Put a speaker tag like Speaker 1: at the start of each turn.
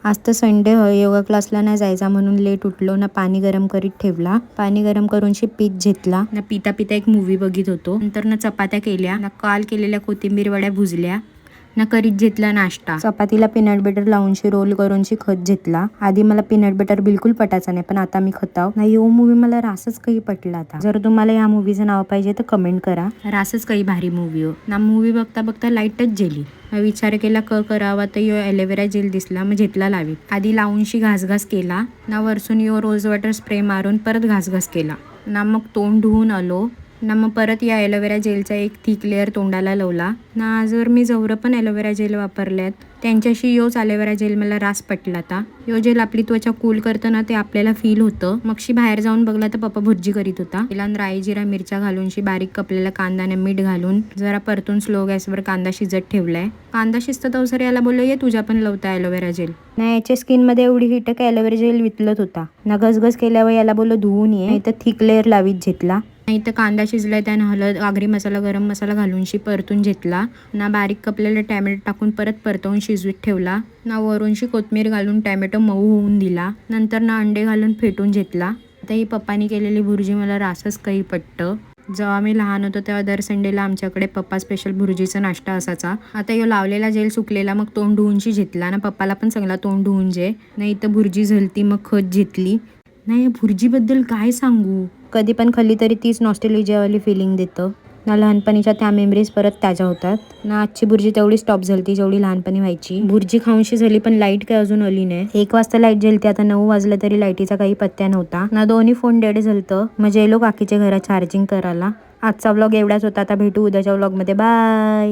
Speaker 1: आज तर संडे योगा क्लासला नाही जायचा म्हणून लेट उठलो ना. पाणी गरम करीत ठेवला, पाणी गरम करून पीठ घेतला ना. पिता पिता एक मूवी बघित होतो. नंतर ना चपात्या केल्या ना. काल केलेल्या कोथिंबीर वड्या भुजल्या ना. करीत घेतला नाश्ता. चपातीला पीनट बटर लावून रोल करून खत घेतला. आधी मला पीनट बटर बिलकुल पटायचा नाही, पण आता मी खताव ना. यो मूवी मला रासच काही पटला आता. जर तुम्हाला या मूवीचं नाव पाहिजे तर कमेंट करा. रासच काही भारी मूवी हो ना. मूवी बघता बघता लाईटच गेली. विचार केला करावा तर यो एलोवेरा जेल दिसला, मग घेतला लावीत. आधी लावूनशी घासघास केला ना. वरसून यो रोज वॉटर स्प्रे मारून परत घासघास केला ना. मग तोंड धुवून आलो ना. मग परत या एलोवेरा जेलचा एक थिक लेअर तोंडाला लावला ना. जर मी जवळ पण एलोवेरा जेल वापरल्यात त्यांच्याशी योच एलोवेरा जेल मला रास पटला. आता यो जेल आपली त्वचा कूल करतं ना, ते आपल्याला फील होतं. मगशी बाहेर जाऊन बघला तर पप्पा भुर्जी करीत होता. पहिल्यांदा राई जिरा मिरच्या घालून बारीक कपलेला कांदा आणि मीठ घालून जरा परतून स्लो गॅसवर कांदा शिजत ठेवलाय. कांदा शिजत अवसर याला बोललो ये तुझ्या पण लावता एलोवेरा जेल ना. याच्या स्किन मध्ये एवढी हिटक एलोवेरा जेल वितलत होता ना. घसघस केल्यावर याला बोललो धुवून ये, तर थिक लेअर लावीत घेतला. नाही तर कांदा शिजलाय त्यानं हळद आगरी मसाला गरम मसाला घालून परतून घेतला ना. बारीक कपलेला टॅमॅटो टाकून परत परतवून शिजवीत ठेवला ना. वरून कोथमीर घालून टॅमॅटो मऊ होऊन दिला. नंतर ना अंडे घालून फेटून घेतला. आता ही पप्पानी केलेली भुर्जी मला रासच काही पटतं. जेव्हा मी लहान होतो तेव्हा दर संडेला आमच्याकडे पप्पा स्पेशल भुर्जीचा नाश्ता असायचा. आता यो लावलेला जेल सुकलेला मग तोंड धुवूनशी घेतला ना. पप्पाला पण चांगला तोंड धुवून जे नाही तर भुर्जी झलती मग खत घेतली नाही. भुर्जीबद्दल काय सांगू, कधी पण खाल्ली तरी तीच नॉस्टॅल्जियावाली फिलिंग देतं ना. लहानपणीच्या त्या मेमरीज परत ताज्या होतात ना. आजची भुर्जी तेवढी स्टॉप झालती जेवढी लहानपणी व्हायची. भुर्जी खाऊनशी झाली पण लाईट काय अजून आली नाही. 1 वाजता लाईट गेलती, आता 9 वाजलं तरी लाईटीचा काही पत्त्या नव्हता ना. दोन्ही फोन डेड झालतं. मग जेलो काकीच्या घरात चार्जिंग करायला. आजचा व्लॉग एवढाच होता. आता भेटू उद्याच्या व्लॉग मध्ये. बाय.